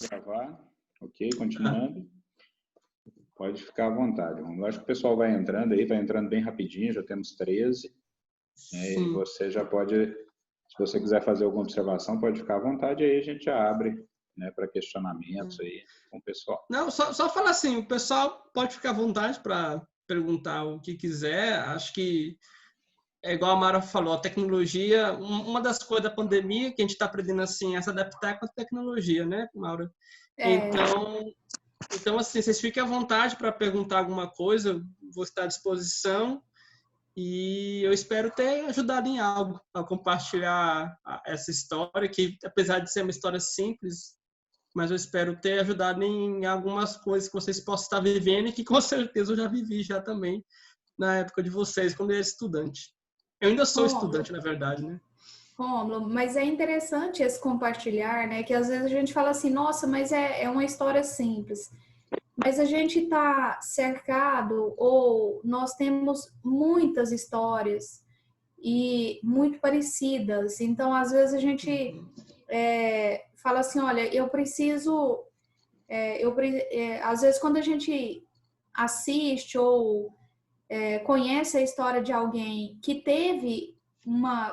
Gravar. Ok, continuando. Pode ficar à vontade. Eu acho que o pessoal vai entrando aí, vai entrando bem rapidinho, já temos 13. E você já pode, se você quiser fazer alguma observação, pode ficar à vontade, aí a gente já abre, né, para questionamentos aí com o pessoal. Não, só falar assim, o pessoal pode ficar à vontade para perguntar o que quiser. Acho que é igual a Mara falou, a tecnologia, uma das coisas da pandemia que a gente está aprendendo assim é se adaptar com a tecnologia, né, Maura? Então assim, vocês fiquem à vontade para perguntar alguma coisa, vou estar à disposição e eu espero ter ajudado em algo a compartilhar essa história, que apesar de ser uma história simples, mas eu espero ter ajudado em algumas coisas que vocês possam estar vivendo e que com certeza eu já vivi já também na época de vocês, quando eu era estudante. Eu ainda sou estudante, na verdade, né? Rômulo, mas é interessante esse compartilhar, né? Que às vezes a gente fala assim, nossa, mas é uma história simples. Mas a gente está cercado, ou nós temos muitas histórias e muito parecidas. Então, às vezes a gente fala assim, olha, eu preciso... às vezes quando a gente assiste ou conhece a história de alguém que teve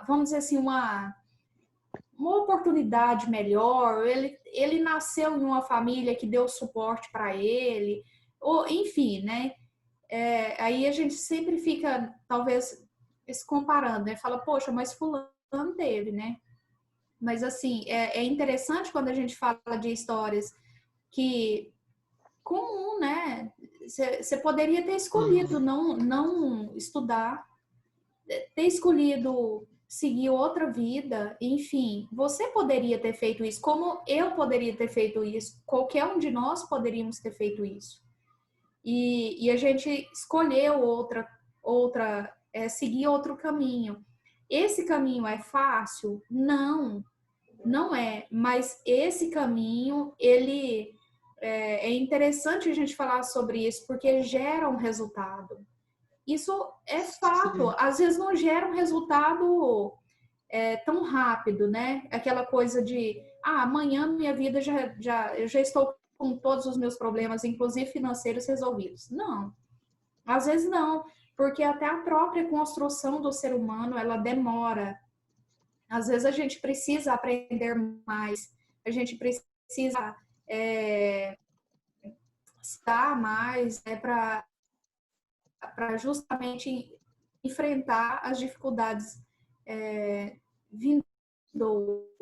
vamos dizer assim, uma oportunidade melhor, ele nasceu em uma família que deu suporte para ele, ou enfim, né? Aí a gente sempre fica, talvez, se comparando, né? Fala, poxa, mas fulano teve, né? Mas, assim, é interessante quando a gente fala de histórias que comum, né? Você poderia ter escolhido não estudar, ter escolhido seguir outra vida, enfim, você poderia ter feito isso, como eu poderia ter feito isso, qualquer um de nós poderíamos ter feito isso. E a gente escolheu seguir outro caminho. Esse caminho é fácil? Não, não é. Mas esse caminho, ele é interessante a gente falar sobre isso, porque gera um resultado. Isso é fato. Sim. Às vezes não gera um resultado tão rápido, né? Aquela coisa de, amanhã minha vida eu já estou com todos os meus problemas, inclusive financeiros, resolvidos. Não. Às vezes não, porque até a própria construção do ser humano, ela demora. Às vezes a gente precisa aprender mais, a gente precisa estar mais, né, para justamente enfrentar as dificuldades vindouras,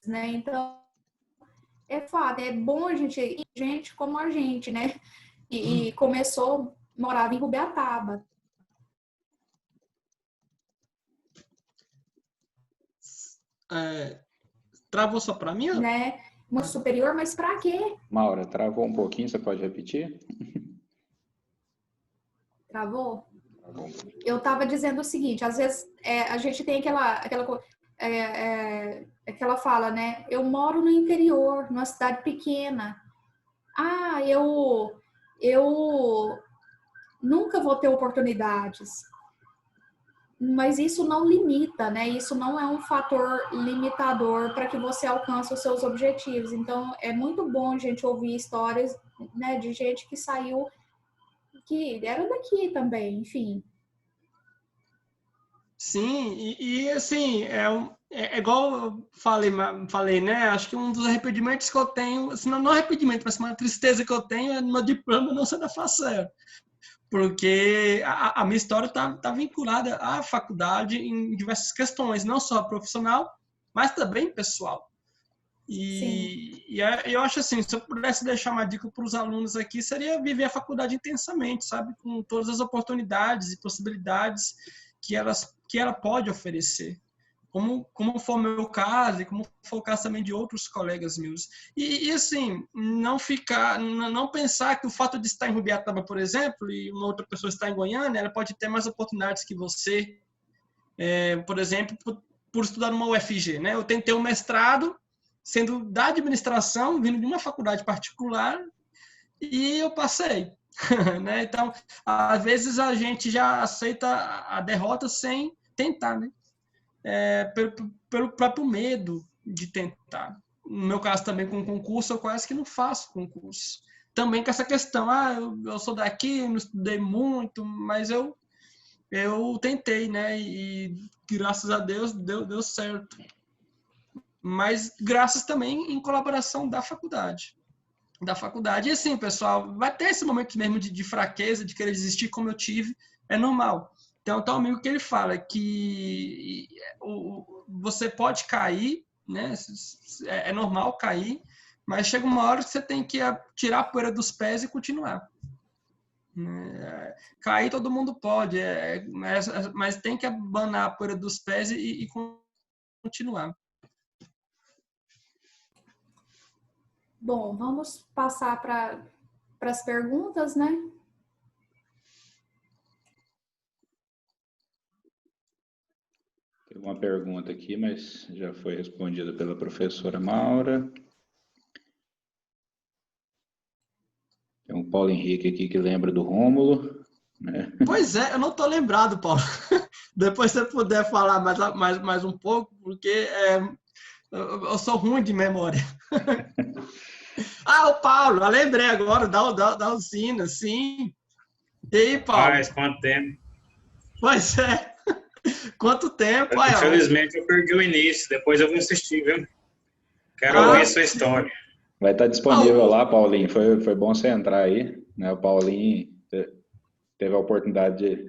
né? Então, é fato, é bom a gente como a gente, né? E começou, morava em Rubiataba. Travou só para mim? Né? Muito superior, mas para quê? Maura, travou um pouquinho, você pode repetir? Travou? Travou. Eu estava dizendo o seguinte, às vezes a gente tem aquela fala, né? Eu moro no interior, numa cidade pequena. Eu nunca vou ter oportunidades. Mas isso não limita, né? Isso não é um fator limitador para que você alcance os seus objetivos. Então, é muito bom a gente ouvir histórias, né, de gente que saiu, que era daqui também, enfim. Sim, e assim, é igual eu falei, né? Acho que um dos arrependimentos que eu tenho, assim, não arrependimento, mas uma tristeza que eu tenho é no meu diploma não ser da FACER. Porque a minha história tá vinculada à faculdade em diversas questões, não só profissional, mas também pessoal. E eu acho assim, se eu pudesse deixar uma dica para os alunos aqui, seria viver a faculdade intensamente, sabe? Com todas as oportunidades e possibilidades que ela pode oferecer. Como foi o meu caso e como foi o caso também de outros colegas meus. E assim, não pensar que o fato de estar em Rubiataba, por exemplo, e uma outra pessoa estar em Goiânia, ela pode ter mais oportunidades que você, por exemplo, por estudar numa UFG, né? Eu tentei um mestrado, sendo da administração, vindo de uma faculdade particular, e eu passei. Né? Então, às vezes a gente já aceita a derrota sem tentar, né? Pelo próprio medo de tentar. No meu caso também com concurso, eu quase que não faço concurso. Também com essa questão, eu sou daqui, não estudei muito, mas eu tentei, né? E graças a Deus deu certo. Mas graças também em colaboração da faculdade. E assim, pessoal, vai ter esse momento mesmo de fraqueza, de querer desistir, como eu tive, é normal. Tem um amigo que ele fala que você pode cair, né? É normal cair, mas chega uma hora que você tem que tirar a poeira dos pés e continuar. Cair todo mundo pode, mas tem que abanar a poeira dos pés e continuar. Bom, vamos passar para as perguntas, né? Tem uma pergunta aqui, mas já foi respondida pela professora Maura. Tem um Paulo Henrique aqui que lembra do Rômulo, né? Pois é, eu não estou lembrado, Paulo. Depois se você puder falar mais um pouco, porque eu sou ruim de memória. O Paulo, eu lembrei agora da usina, sim. E aí, Paulo? Faz quanto tempo? Pois é. Quanto tempo? Infelizmente eu perdi o início, depois eu vou assistir, viu? Quero ouvir sua história. Vai estar disponível lá, Paulinho. Foi bom você entrar aí, né? O Paulinho teve a oportunidade de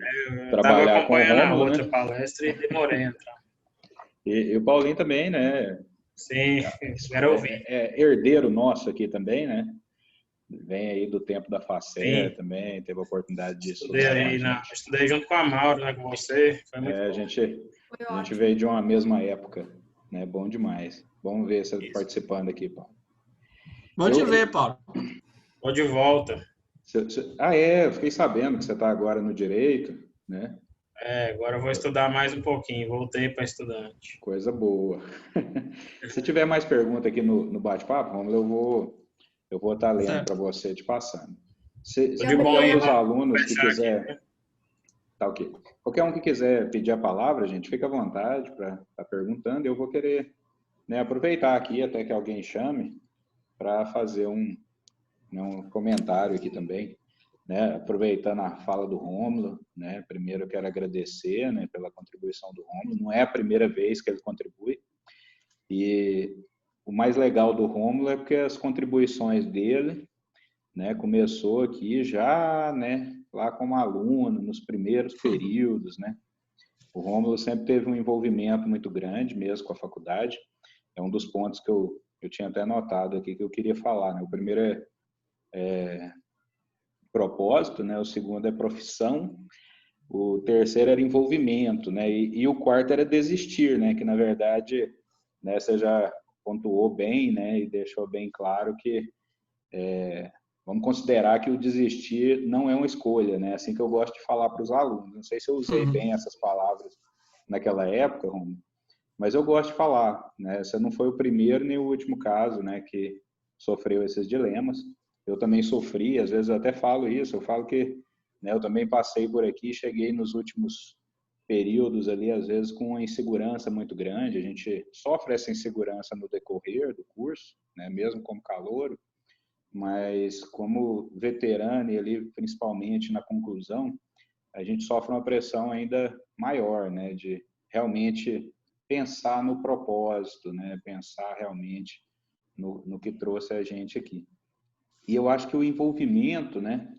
trabalhar com o Rômulo, né? a outra palestra e demorei a entrar. E o Paulinho também, né? Sim, quero ouvir. É herdeiro nosso aqui também, né? Vem aí do tempo da Facé também, teve a oportunidade de estudar. Estudei junto com a Maura, né, com você. Foi muito bom. A gente veio de uma mesma época, né? Bom demais. Vamos ver você participando aqui, Paulo. Bom te ver, Paulo. Tô de volta. Eu fiquei sabendo que você está agora no direito, né? Agora eu vou estudar mais um pouquinho. Voltei para estudante. Coisa boa. Se tiver mais pergunta aqui no bate-papo, Romulo, eu vou estar lendo para você, te passando. Se qualquer um dos alunos que quiser... Tá ok. Qualquer um que quiser pedir a palavra, gente, fica à vontade para estar perguntando. Eu vou querer, né, aproveitar aqui até que alguém chame para fazer um comentário aqui também, né, aproveitando a fala do Rômulo, né, primeiro eu quero agradecer, né, pela contribuição do Rômulo, não é a primeira vez que ele contribui, e o mais legal do Rômulo é porque as contribuições dele, né, começou aqui já, né, lá como aluno, nos primeiros períodos, né, o Rômulo sempre teve um envolvimento muito grande mesmo com a faculdade, é um dos pontos que eu tinha até anotado aqui que eu queria falar, né, o primeiro é propósito, né? O segundo é profissão, o terceiro era envolvimento, né? E o quarto era desistir, né? Que na verdade, né, você já pontuou bem, né? E deixou bem claro que vamos considerar que o desistir não é uma escolha, né? Assim que eu gosto de falar para os alunos. Não sei se eu usei bem essas palavras naquela época, Romulo, mas eu gosto de falar, né? Você não foi o primeiro nem o último caso, né? Que sofreu esses dilemas. Eu também sofri, às vezes eu até falo isso, eu falo que, né, eu também passei por aqui, cheguei nos últimos períodos ali, às vezes com uma insegurança muito grande, a gente sofre essa insegurança no decorrer do curso, né, mesmo como calouro, mas como veterano e ali principalmente na conclusão, a gente sofre uma pressão ainda maior, né, de realmente pensar no propósito, né, pensar realmente no que trouxe a gente aqui. E eu acho que o envolvimento, né,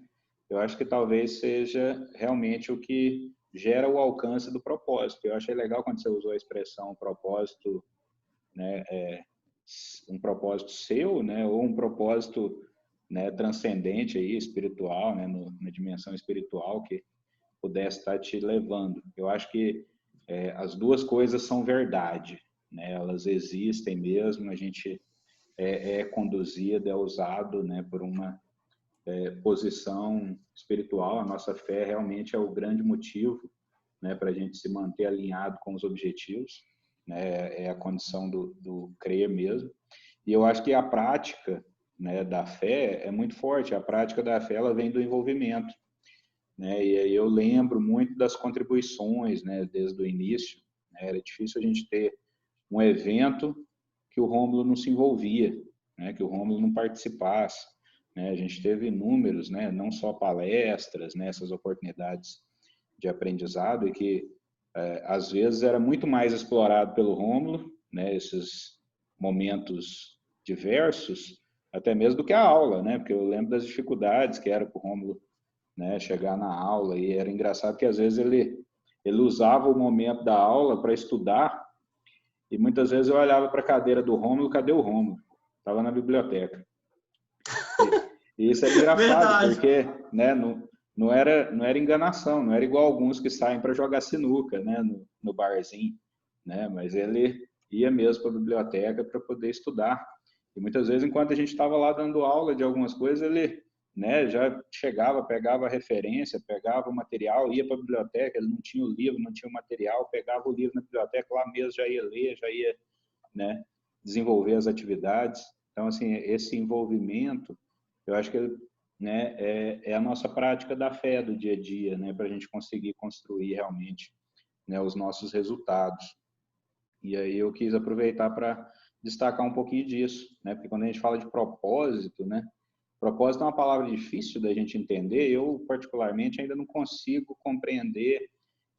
eu acho que talvez seja realmente o que gera o alcance do propósito. Eu achei legal quando você usou a expressão propósito, né, um propósito seu, né, ou um propósito, né, transcendente aí, espiritual, né, na dimensão espiritual que pudesse estar te levando. Eu acho que as duas coisas são verdade, né, elas existem mesmo, a gente é conduzido, é usado, né, por uma posição espiritual. A nossa fé realmente é o grande motivo, né, para a gente se manter alinhado com os objetivos, né, é a condição do crer mesmo. E eu acho que a prática, né, da fé é muito forte. A prática da fé ela vem do envolvimento, né, e aí eu lembro muito das contribuições, né, desde o início, né, era difícil a gente ter um evento que que o Rômulo não se envolvia, né, que o Rômulo não participasse, né? A gente teve inúmeros, né, não só palestras, né, essas oportunidades de aprendizado, e que às vezes era muito mais explorado pelo Rômulo, né, esses momentos diversos, até mesmo do que a aula, né, porque eu lembro das dificuldades que era para o Rômulo, né, chegar na aula, e era engraçado que às vezes ele usava o momento da aula para estudar, e muitas vezes eu olhava para a cadeira do Rômulo, cadê o Rômulo? Estava na biblioteca. E isso era engraçado, Verdade. porque, né, não era enganação, não era igual alguns que saem para jogar sinuca, né, no barzinho, né, mas ele ia mesmo para a biblioteca para poder estudar. E muitas vezes, enquanto a gente estava lá dando aula de algumas coisas, ele, né, já chegava, pegava a referência, pegava o material, ia para a biblioteca, ele não tinha o livro, não tinha o material, pegava o livro na biblioteca, lá mesmo já ia ler, já ia, né, desenvolver as atividades. Então, assim, esse envolvimento, eu acho que, né, é a nossa prática da fé do dia a dia, né, para a gente conseguir construir realmente, né, os nossos resultados. E aí eu quis aproveitar para destacar um pouquinho disso, né, porque quando a gente fala de propósito, né, propósito é uma palavra difícil da gente entender. Eu, particularmente, ainda não consigo compreender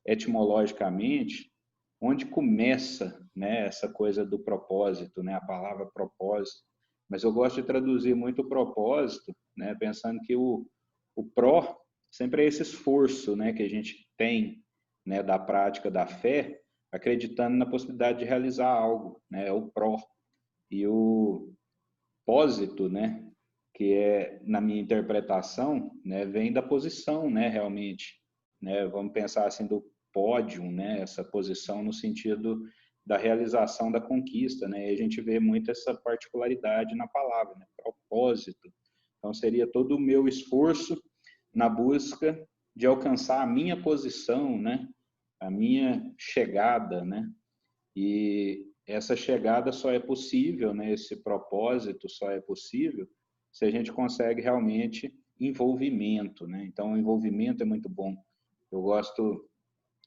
etimologicamente onde começa, né, essa coisa do propósito, né, a palavra propósito. Mas eu gosto de traduzir muito o propósito, né, pensando que o pró sempre é esse esforço, né, que a gente tem, né, da prática da fé, acreditando na possibilidade de realizar algo, né, é o pró. E o pósito, né, que é, na minha interpretação, né, vem da posição, né, realmente, né, vamos pensar assim do pódio, né, essa posição no sentido da realização da conquista, né, e a gente vê muito essa particularidade na palavra, né, propósito. Então seria todo o meu esforço na busca de alcançar a minha posição, né, a minha chegada, né, e essa chegada só é possível, né, esse propósito só é possível se a gente consegue realmente envolvimento, né? Então, o envolvimento é muito bom. Eu gosto,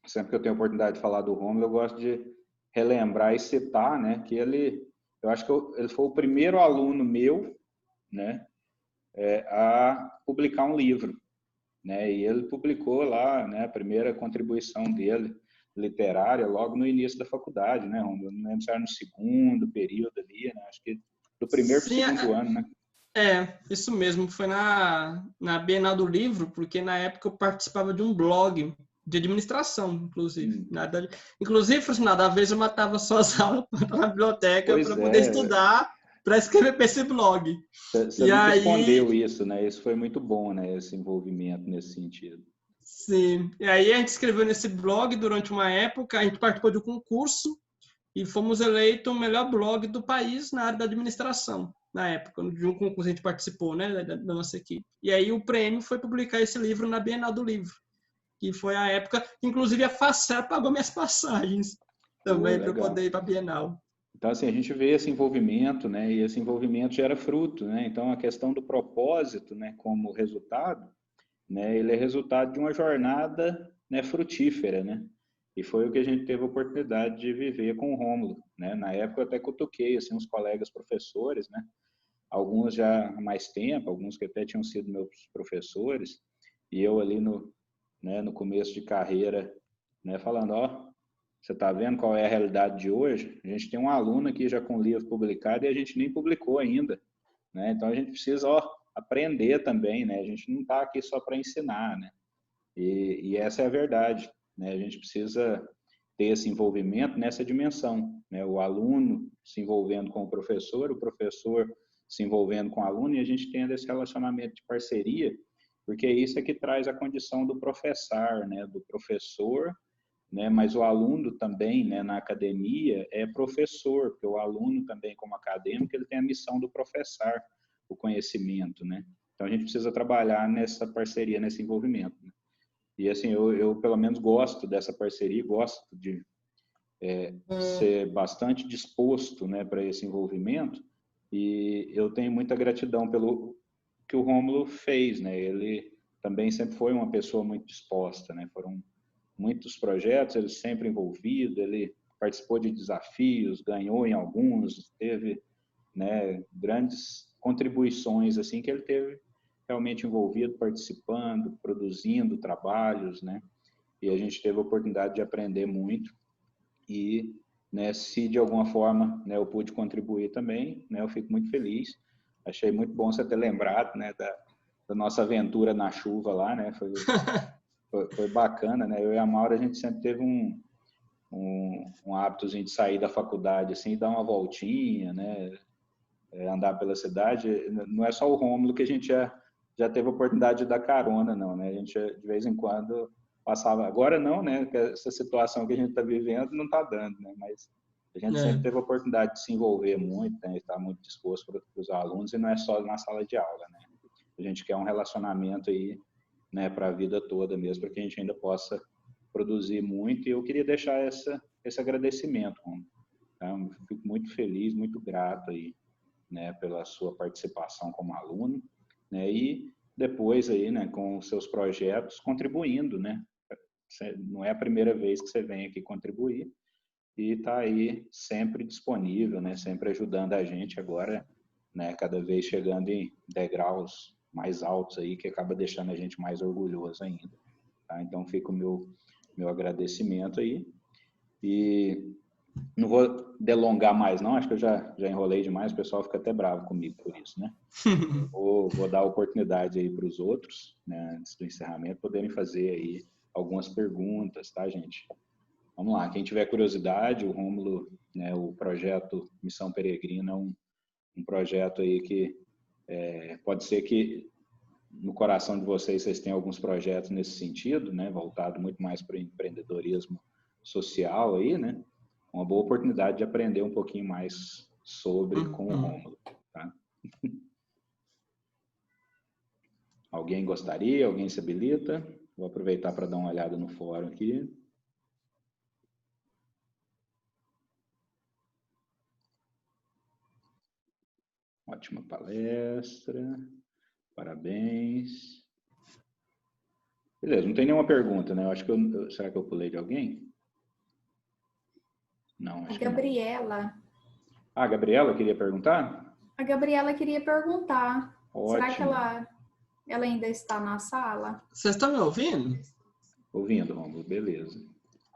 sempre que eu tenho a oportunidade de falar do Rômulo, eu gosto de relembrar e citar, né, que eu acho que ele foi o primeiro aluno meu, né, a publicar um livro, né? E ele publicou lá, né, a primeira contribuição dele literária logo no início da faculdade, né? Não lembro se era no segundo período ali, né? Acho que do primeiro para o segundo ano, né? Isso mesmo. Foi na Bienal do Livro, porque na época eu participava de um blog de administração, inclusive. Inclusive, Frucinado, às vezes eu matava só as aulas na biblioteca para poder estudar, para escrever para esse blog. Você nunca escondeu isso, né? Isso foi muito bom, né? Esse envolvimento nesse sentido. Sim. E aí a gente escreveu nesse blog durante uma época, a gente participou de um concurso e fomos eleitos o melhor blog do país na área da administração, na época, de um concurso a gente participou, né, da nossa equipe. E aí o prêmio foi publicar esse livro na Bienal do Livro, que foi a época, inclusive a Facel pagou minhas passagens também para eu poder ir para a Bienal. Então, assim, a gente vê esse envolvimento, né, e esse envolvimento gera fruto, né? Então, a questão do propósito, né, como resultado, né, ele é resultado de uma jornada, né, frutífera, né? E foi o que a gente teve a oportunidade de viver com o Rômulo, né? Na época eu até cutuquei assim uns colegas professores, né? Alguns já há mais tempo, alguns que até tinham sido meus professores, e eu ali no começo de carreira, né, falando, ó, você está vendo qual é a realidade de hoje? A gente tem um aluno aqui já com livro publicado e a gente nem publicou ainda, né? Então a gente precisa, ó, aprender também, né? A gente não está aqui só para ensinar, né? E essa é a verdade, né? A gente precisa ter esse envolvimento nessa dimensão, né? O aluno se envolvendo com o professor se envolvendo com o aluno, e a gente tendo esse relacionamento de parceria, porque isso é que traz a condição do professar, né? Do professor, né? Mas o aluno também, né? Na academia é professor, porque o aluno também como acadêmico ele tem a missão do professar o conhecimento, né? Então a gente precisa trabalhar nessa parceria, nesse envolvimento, né? E assim, eu pelo menos gosto dessa parceria, gosto de ser bastante disposto, né, para esse envolvimento, e eu tenho muita gratidão pelo que o Rômulo fez, né? Ele também sempre foi uma pessoa muito disposta, né? Foram muitos projetos, ele sempre envolvido, ele participou de desafios, ganhou em alguns, teve, né, grandes contribuições assim que ele teve realmente envolvido, participando, produzindo trabalhos, né? E a gente teve a oportunidade de aprender muito e, né, se de alguma forma, né, eu pude contribuir também, né, eu fico muito feliz. Achei muito bom você ter lembrado, né, da nossa aventura na chuva lá, né? Foi bacana, né? Eu e a Maura, a gente sempre teve um hábitozinho de sair da faculdade assim, dar uma voltinha, né? Andar pela cidade. Não é só o Rômulo que a gente já teve a oportunidade de dar carona, não, né? A gente, de vez em quando, passava... Agora não, né? Que essa situação que a gente está vivendo não está dando, né? Mas a gente sempre teve a oportunidade de se envolver muito, né? Estar muito disposto para os alunos, e não é só na sala de aula, né? A gente quer um relacionamento aí, né, para a vida toda mesmo, para que a gente ainda possa produzir muito. E eu queria deixar esse agradecimento, Rômulo. Então, fico muito feliz, muito grato aí, né, pela sua participação como aluno, né, e depois aí, né, com os seus projetos, contribuindo, né. Não é a primeira vez que você vem aqui contribuir, e está aí sempre disponível, né, sempre ajudando a gente agora, né, cada vez chegando em degraus mais altos aí, que acaba deixando a gente mais orgulhoso ainda. Tá? Então fica o meu agradecimento aí. E não vou delongar mais não, acho que eu já enrolei demais, o pessoal fica até bravo comigo por isso, né? Vou dar oportunidade aí para os outros, né, antes do encerramento, poderem fazer aí algumas perguntas, tá, gente? Vamos lá, quem tiver curiosidade, o Rômulo, né, o projeto Missão Peregrina é um projeto aí que pode ser que no coração de vocês tenham alguns projetos nesse sentido, né, voltado muito mais para o empreendedorismo social aí, né? Uma boa oportunidade de aprender um pouquinho mais sobre com o Rômulo, tá? Alguém gostaria? Alguém se habilita? Vou aproveitar para dar uma olhada no fórum aqui. Ótima palestra. Parabéns. Beleza, não tem nenhuma pergunta, né? Eu acho que será que eu pulei de alguém? Não, acho que não. Gabriela. Ah, a Gabriela queria perguntar? A Gabriela queria perguntar. Ótimo. Será que ela ainda está na sala? Vocês estão me ouvindo? Ouvindo, Rômulo, beleza.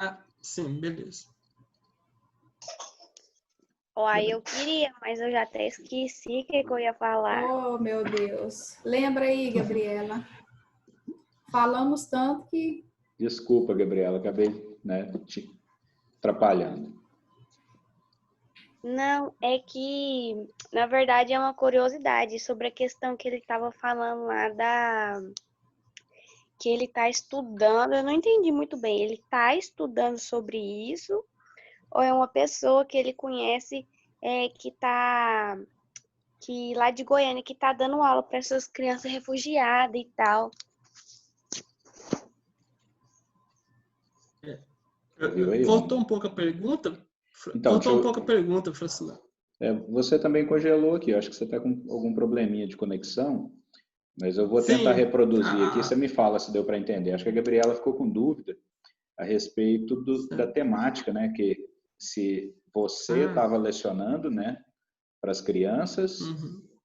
Ah, sim, beleza. Uai, eu queria, mas eu já até esqueci o que eu ia falar. Oh, meu Deus. Lembra aí, Gabriela. Falamos tanto que... Desculpa, Gabriela, acabei, né, te atrapalhando. Não, é que, na verdade, é uma curiosidade sobre a questão que ele estava falando lá que ele está estudando. Eu não entendi muito bem. Ele está estudando sobre isso ou é uma pessoa que ele conhece que lá de Goiânia, que está dando aula para essas crianças refugiadas e tal? Voltou um pouco a pergunta? Então, voltou um pouco a pergunta, Francilão. Você também congelou aqui. Eu acho que você está com algum probleminha de conexão, mas eu vou tentar reproduzir aqui. Você me fala se deu para entender. Acho que a Gabriela ficou com dúvida a respeito da temática, né? Que se você estava lecionando, né, para as crianças,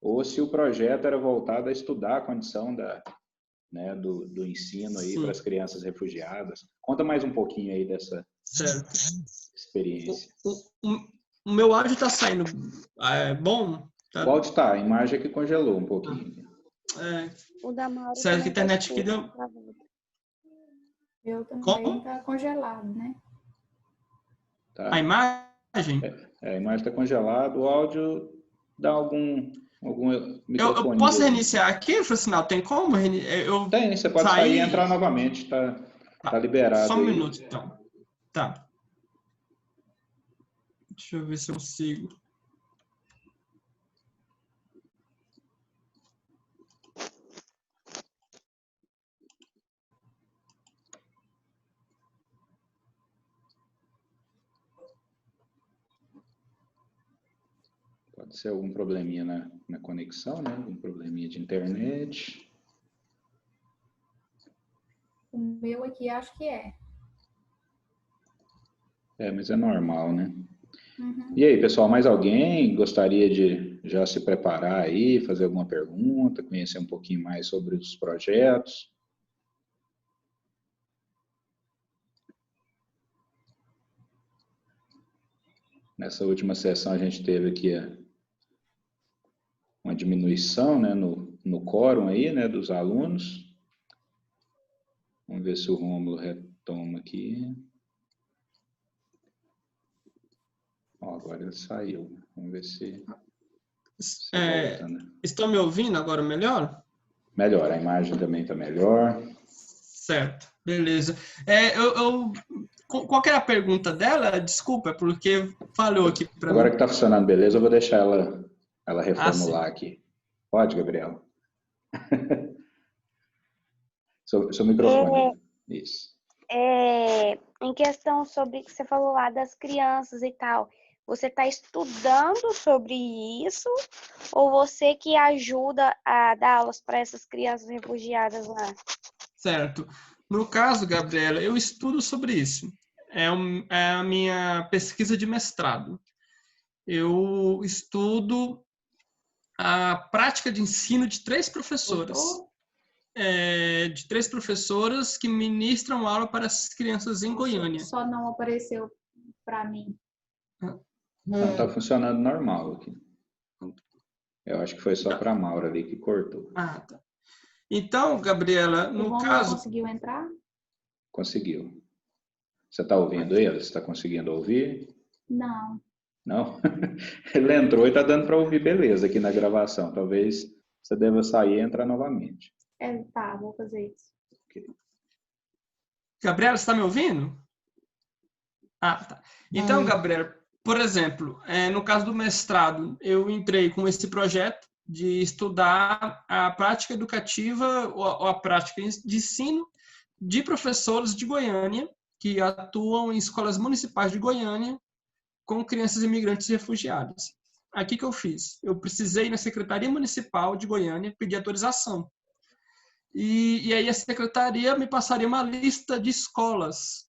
ou se o projeto era voltado a estudar a condição né, do ensino aí para as crianças refugiadas. Conta mais um pouquinho aí dessa experiência. O meu áudio está saindo bom? Tá? O áudio está, a imagem é que congelou um pouquinho. O da Mauro certo, que a internet aqui deu... Eu também está congelado, né? Tá. A imagem? A imagem está congelada, o áudio dá algum microfone. Eu posso reiniciar aqui, Francinal? Tem como? Tem, você pode sair e entrar novamente, tá liberado. Só um minuto, então. Tá. Deixa eu ver se eu consigo. Pode ser algum probleminha na conexão, né? Algum probleminha de internet. O meu aqui acho que é. Mas é normal, né? Uhum. E aí, pessoal, mais alguém gostaria de já se preparar aí, fazer alguma pergunta, conhecer um pouquinho mais sobre os projetos? Nessa última sessão a gente teve aqui uma diminuição, né, no quórum aí, né, dos alunos. Vamos ver se o Rômulo retoma aqui. Agora ele saiu. Vamos ver se volta, né? Estão me ouvindo agora melhor? Melhor, a imagem também está melhor. Certo, beleza. Qual que era a pergunta dela? Desculpa, porque falhou aqui para mim. Agora que está funcionando beleza, eu vou deixar ela reformular aqui. Pode, Gabriela? Seu microfone. Isso. Em questão sobre o que você falou lá das crianças e tal, você está estudando sobre isso ou você que ajuda a dar aulas para essas crianças refugiadas lá? Certo. No caso, Gabriela, eu estudo sobre isso. É a minha pesquisa de mestrado. Eu estudo a prática de ensino de 3 professoras. De 3 professoras que ministram aula para as crianças em Goiânia. Só não apareceu para mim. Não, está funcionando normal aqui. Eu acho que foi só para a Maura ali que cortou. Tá. Então, Gabriela, no caso... conseguiu entrar? Conseguiu. Você está ouvindo ele? Você está conseguindo ouvir? Não. Não? Ele entrou e está dando para ouvir beleza aqui na gravação. Talvez você deva sair e entrar novamente. Tá, vou fazer isso. Okay. Gabriela, você está me ouvindo? Tá. Então, Gabriela, por exemplo, no caso do mestrado, eu entrei com esse projeto de estudar a prática educativa ou a prática de ensino de professores de Goiânia que atuam em escolas municipais de Goiânia com crianças imigrantes e refugiadas. Aqui que eu fiz? Eu precisei ir na Secretaria Municipal de Goiânia pedir autorização. E aí a Secretaria me passaria uma lista de escolas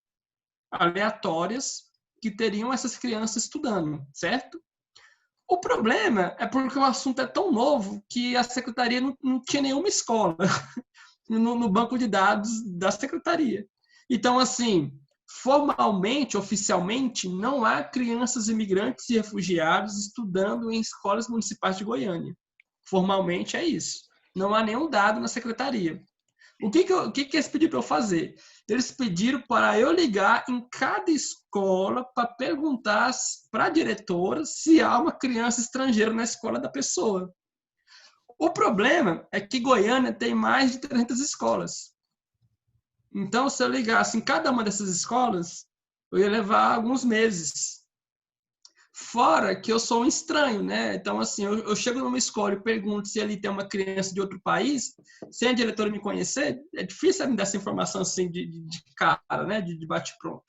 aleatórias que teriam essas crianças estudando, certo? O problema é porque o assunto é tão novo que a Secretaria não tinha nenhuma escola no banco de dados da Secretaria. Então, assim, formalmente, oficialmente, não há crianças imigrantes e refugiados estudando em escolas municipais de Goiânia. Formalmente é isso. Não há nenhum dado na secretaria. O que eles pediram para eu fazer? Eles pediram para eu ligar em cada escola para perguntar para a diretora se há uma criança estrangeira na escola da pessoa. O problema é que Goiânia tem mais de 300 escolas. Então, se eu ligasse em cada uma dessas escolas, eu ia levar alguns meses. Fora que eu sou um estranho, né? Então, assim, eu chego numa escola e pergunto se ali tem uma criança de outro país, sem a diretora me conhecer, é difícil me dar essa informação assim de cara, né? De bate-pronto.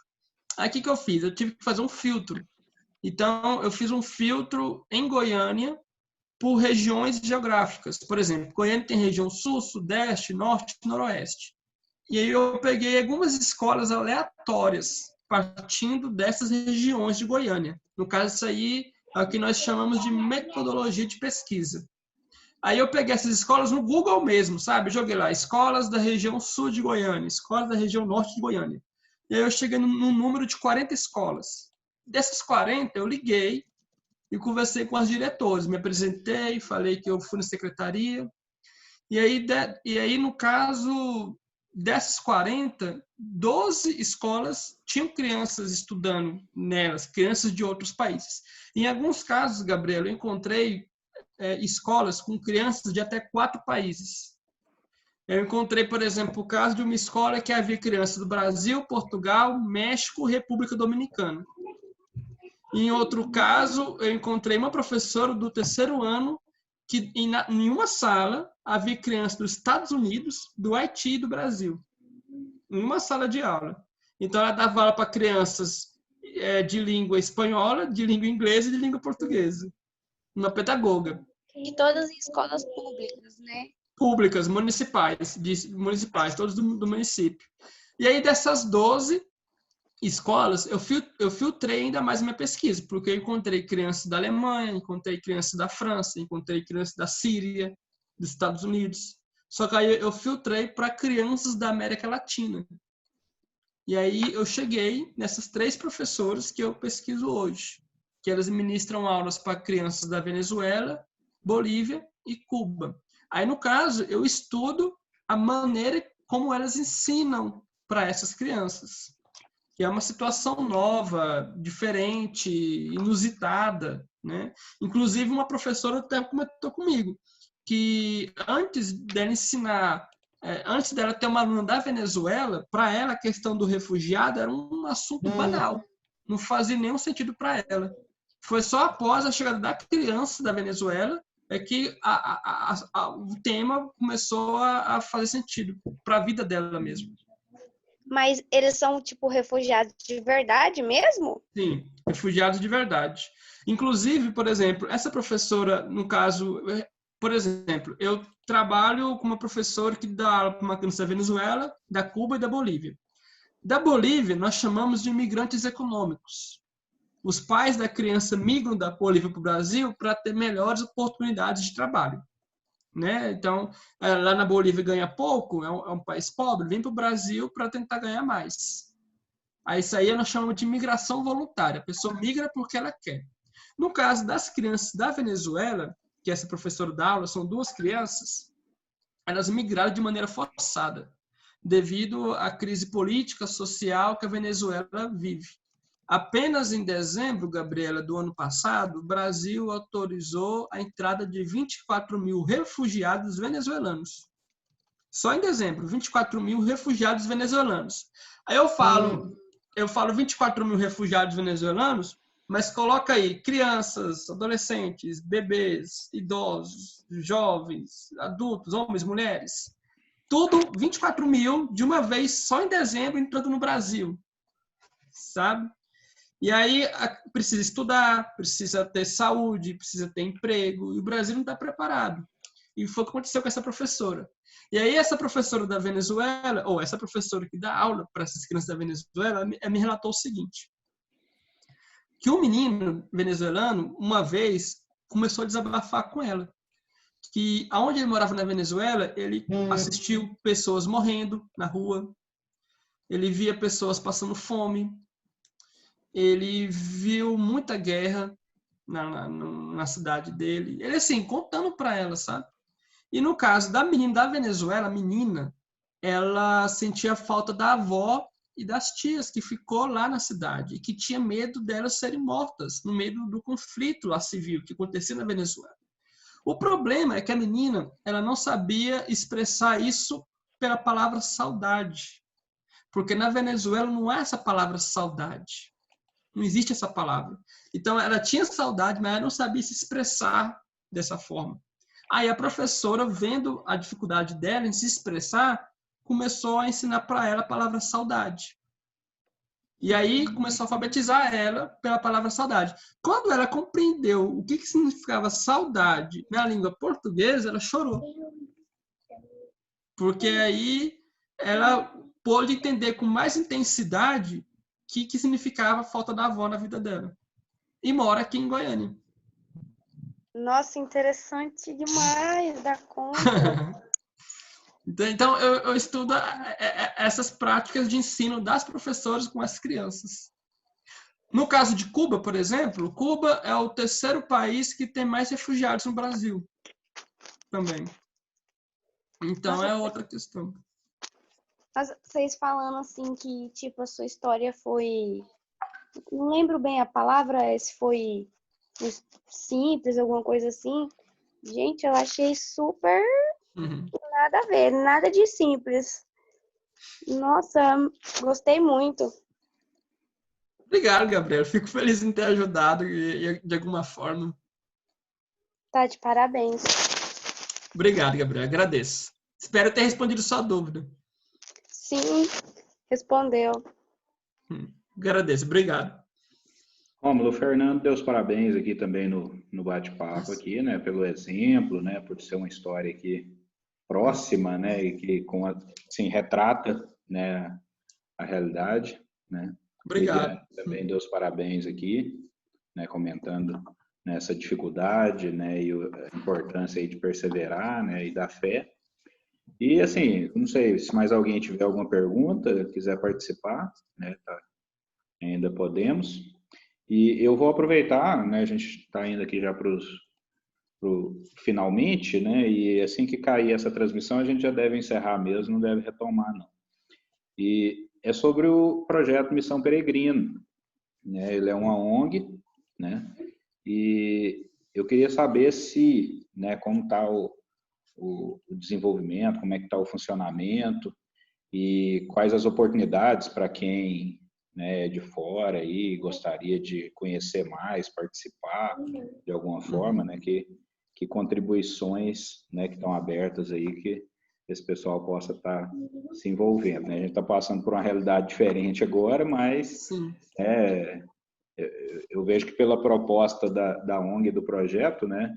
Aí, o que eu fiz? Eu tive que fazer um filtro. Então, eu fiz um filtro em Goiânia por regiões geográficas. Por exemplo, Goiânia tem região sul, sudeste, norte e noroeste. E aí eu peguei algumas escolas aleatórias, partindo dessas regiões de Goiânia. No caso, isso aí é o que nós chamamos de metodologia de pesquisa. Aí eu peguei essas escolas no Google mesmo, sabe? Joguei lá, escolas da região sul de Goiânia, escolas da região norte de Goiânia. E aí eu cheguei num número de 40 escolas. Dessas 40, eu liguei e conversei com as diretoras. Me apresentei, falei que eu fui na secretaria. E aí no caso... Dessas 40, 12 escolas tinham crianças estudando nelas, crianças de outros países. Em alguns casos, Gabriela, eu encontrei escolas com crianças de até 4 países. Eu encontrei, por exemplo, o caso de uma escola que havia crianças do Brasil, Portugal, México, República Dominicana. Em outro caso, eu encontrei uma professora do 3º ano que em uma sala havia crianças dos Estados Unidos, do Haiti e do Brasil, em uma sala de aula. Então, ela dava aula para crianças de língua espanhola, de língua inglesa e de língua portuguesa. Uma pedagoga. E todas as escolas públicas, né? Públicas, municipais, todos do município. E aí, dessas 12, escolas, eu filtrei ainda mais minha pesquisa, porque eu encontrei crianças da Alemanha, encontrei crianças da França, encontrei crianças da Síria, dos Estados Unidos. Só que aí eu filtrei para crianças da América Latina. E aí eu cheguei nessas 3 professoras que eu pesquiso hoje, que elas ministram aulas para crianças da Venezuela, Bolívia e Cuba. Aí, no caso, eu estudo a maneira como elas ensinam para essas crianças, que é uma situação nova, diferente, inusitada, né? Inclusive, uma professora até comentou comigo que antes dela ensinar, antes dela ter uma aluna da Venezuela, para ela a questão do refugiado era um assunto banal, não fazia nenhum sentido para ela. Foi só após a chegada da criança da Venezuela que o tema começou a fazer sentido para a vida dela mesmo. Mas eles são, tipo, refugiados de verdade mesmo? Sim, refugiados de verdade. Inclusive, por exemplo, essa professora, no caso, por exemplo, eu trabalho com uma professora que dá aula para uma criança da Venezuela, da Cuba e da Bolívia. Da Bolívia, nós chamamos de imigrantes econômicos. Os pais da criança migram da Bolívia para o Brasil para ter melhores oportunidades de trabalho, né? Então, lá na Bolívia ganha pouco, é um país pobre, vem para o Brasil para tentar ganhar mais. Aí isso aí nós chamamos de imigração voluntária. A pessoa migra porque ela quer. No caso das crianças da Venezuela, que essa professora dá aula, são 2 crianças, elas migraram de maneira forçada, devido à crise política, social que a Venezuela vive. Apenas em dezembro, Gabriela, do ano passado, o Brasil autorizou a entrada de 24 mil refugiados venezuelanos. Só em dezembro, 24 mil refugiados venezuelanos. Aí eu falo 24 mil refugiados venezuelanos, mas coloca aí crianças, adolescentes, bebês, idosos, jovens, adultos, homens, mulheres. Tudo 24 mil de uma vez só em dezembro entrando no Brasil. Sabe? E aí precisa estudar, precisa ter saúde, precisa ter emprego, e o Brasil não está preparado. E foi o que aconteceu com essa professora. E aí essa professora da Venezuela, ou essa professora que dá aula para essas crianças da Venezuela, me relatou o seguinte, que um menino venezuelano, uma vez, começou a desabafar com ela, que aonde ele morava na Venezuela, ele assistiu pessoas morrendo na rua, ele via pessoas passando fome, ele viu muita guerra na cidade dele. Ele, assim, contando para ela, sabe? E no caso da menina da Venezuela, a menina, ela sentia falta da avó e das tias que ficou lá na cidade e que tinha medo delas serem mortas no meio do conflito lá civil que acontecia na Venezuela. O problema é que a menina, ela não sabia expressar isso pela palavra saudade. Porque na Venezuela não há essa palavra saudade. Não existe essa palavra. Então, ela tinha saudade, mas ela não sabia se expressar dessa forma. Aí a professora, vendo a dificuldade dela em se expressar, começou a ensinar para ela a palavra saudade. E aí começou a alfabetizar ela pela palavra saudade. Quando ela compreendeu o que significava saudade na língua portuguesa, ela chorou. Porque aí ela pôde entender com mais intensidade o que significava a falta da avó na vida dela. E mora aqui em Goiânia. Nossa, interessante demais da conta. Então, eu estudo essas práticas de ensino das professoras com as crianças. No caso de Cuba, por exemplo, Cuba é o 3º país que tem mais refugiados no Brasil. Também. Então, é outra questão. Mas vocês falando assim que, tipo, a sua história foi... Não lembro bem a palavra, se foi simples, alguma coisa assim. Gente, eu achei super nada a ver, nada de simples. Nossa, gostei muito. Obrigado, Gabriel. Fico feliz em ter ajudado de alguma forma. Tá de parabéns. Obrigado, Gabriel. Agradeço. Espero ter respondido sua dúvida. Sim, respondeu. Agradeço. Obrigado. Rômulo, o Fernando deu os parabéns aqui também no bate-papo aqui, né, pelo exemplo, né, por ser uma história aqui próxima, né, e que assim, retrata, né, a realidade, né. Obrigado. Também deu os parabéns aqui, né, comentando essa dificuldade, né, e a importância aí de perseverar, né, e da fé. E assim, não sei se mais alguém tiver alguma pergunta, quiser participar, né, tá, ainda podemos. E eu vou aproveitar, né, a gente está indo aqui já para finalmente, né, e assim que cair essa transmissão a gente já deve encerrar mesmo, não deve retomar não. E é sobre o projeto Missão Peregrino, né, ele é uma ONG, né, e eu queria saber se, né, como está o desenvolvimento, como é que está o funcionamento e quais as oportunidades para quem, né, de fora aí gostaria de conhecer mais, participar de alguma forma, né, que contribuições, né, que estão abertas aí que esse pessoal possa estar se envolvendo, né? A gente está passando por uma realidade diferente agora, mas eu vejo que pela proposta da ONG do projeto, né,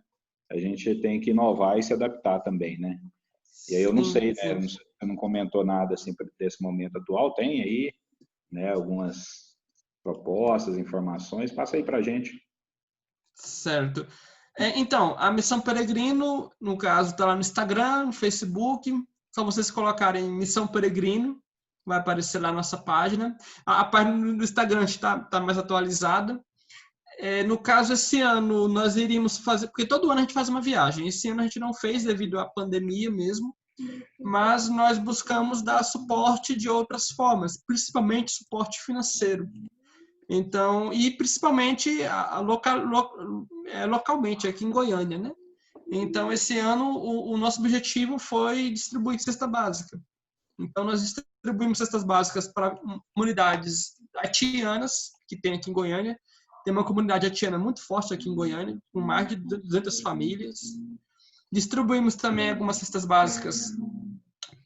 a gente tem que inovar e se adaptar também, né? E aí eu não sei, né? Você não comentou nada assim desse momento atual. Tem aí, né, algumas propostas, informações. Passa aí para a gente. Certo. Então, a Missão Peregrino, no caso, está lá no Instagram, no Facebook. Só vocês colocarem Missão Peregrino, vai aparecer lá a nossa página. A página do Instagram está mais atualizada. No caso, esse ano nós iríamos fazer, porque todo ano a gente faz uma viagem. Esse ano a gente não fez devido à pandemia mesmo, mas nós buscamos dar suporte de outras formas, principalmente suporte financeiro. Então, e principalmente localmente, aqui em Goiânia, né? Então, esse ano, o nosso objetivo foi distribuir cesta básica. Então, nós distribuímos cestas básicas para comunidades haitianas que tem aqui em Goiânia. Tem uma comunidade haitiana muito forte aqui em Goiânia, com mais de 200 famílias. Distribuímos também algumas cestas básicas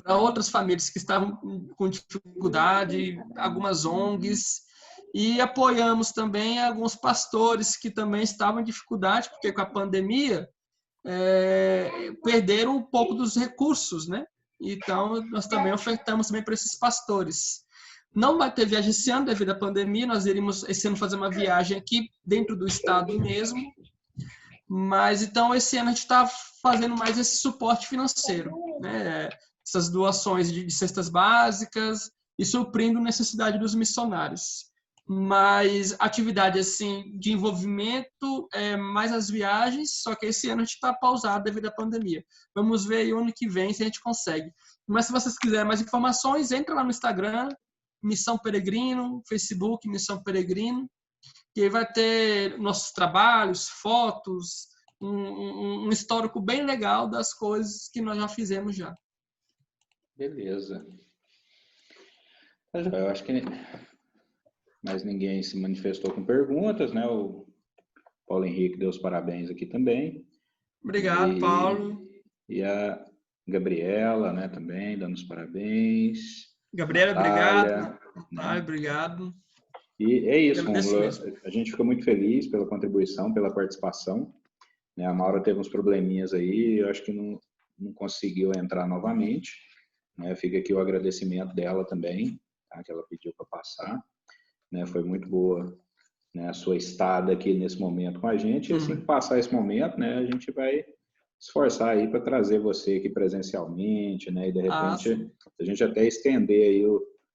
para outras famílias que estavam com dificuldade, algumas ONGs, e apoiamos também alguns pastores que também estavam em dificuldade, porque com a pandemia perderam um pouco dos recursos, né? Então, nós também ofertamos também para esses pastores. Não vai ter viagem esse ano devido à pandemia, nós iríamos esse ano fazer uma viagem aqui dentro do estado mesmo, mas então esse ano a gente está fazendo mais esse suporte financeiro, né? Essas doações de cestas básicas e suprindo necessidade dos missionários. Mas atividade assim de envolvimento mais as viagens, só que esse ano a gente está pausado devido à pandemia. Vamos ver aí o ano que vem se a gente consegue. Mas se vocês quiserem mais informações, entra lá no Instagram, Missão Peregrino, Facebook Missão Peregrino, que aí vai ter nossos trabalhos, fotos, um histórico bem legal das coisas que nós já fizemos já. Beleza. Eu acho que mais ninguém se manifestou com perguntas, né? O Paulo Henrique deu os parabéns aqui também. Obrigado, Paulo. E a Gabriela, né, também, dando os parabéns. Gabriela, Natália, obrigado. Natália, obrigado. E é isso, Rômulo. A gente fica muito feliz pela contribuição, pela participação. A Maura teve uns probleminhas aí, eu acho que não conseguiu entrar novamente. Fica aqui o agradecimento dela também, tá, que ela pediu para passar. Foi muito boa, né, a sua estada aqui nesse momento com a gente. E assim que passar esse momento, né, a gente vai esforçar aí para trazer você aqui presencialmente, né, e de repente a gente até estender aí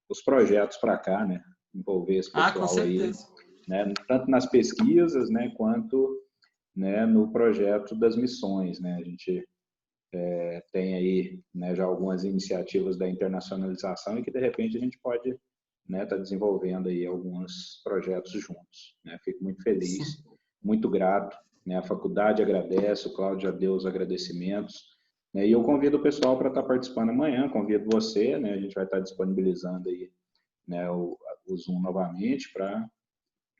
os projetos para cá, né, envolver esse pessoal aí, né, tanto nas pesquisas, né, quanto, né, no projeto das missões, né. A gente tem aí, né, já algumas iniciativas da internacionalização e que de repente a gente pode, né, tá desenvolvendo aí alguns projetos juntos, né? Fico muito feliz, muito grato, né? A faculdade agradece, o Cláudio já deu os agradecimentos, né? E eu convido o pessoal para estar participando amanhã, convido você, né? A gente vai estar disponibilizando aí, né, o Zoom novamente para,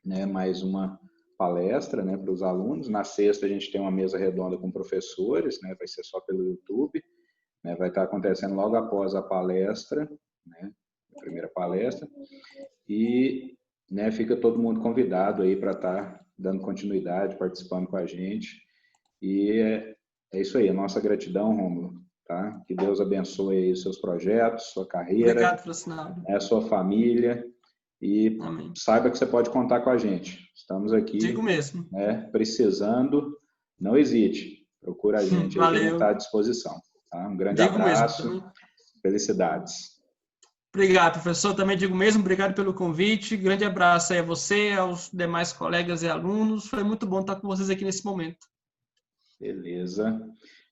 né, mais uma palestra, né, para os alunos. Na sexta a gente tem uma mesa redonda com professores, né? Vai ser só pelo YouTube, né? Vai estar acontecendo logo após a palestra, né? A primeira palestra, e, né, fica todo mundo convidado aí para estar dando continuidade, participando com a gente, e é isso aí, a nossa gratidão, Rômulo, tá? Que Deus abençoe aí os seus projetos, sua carreira, obrigado, Francinaldo, né, sua família, E Amém. saiba que você pode contar com a gente. Estamos aqui, Digo mesmo. né, precisando, não hesite. Procura a gente, aí que a gente Valeu. está à disposição. Tá? Um grande Digo mesmo abraço, também. felicidades. Obrigado, professor. Também digo mesmo, obrigado pelo convite. Grande abraço aí a você, aos demais colegas e alunos. Foi muito bom estar com vocês aqui nesse momento. Beleza.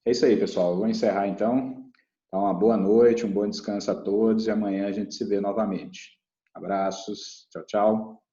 É isso aí, pessoal. Eu vou encerrar então. Então, uma boa noite, um bom descanso a todos e amanhã a gente se vê novamente. Abraços. Tchau, tchau.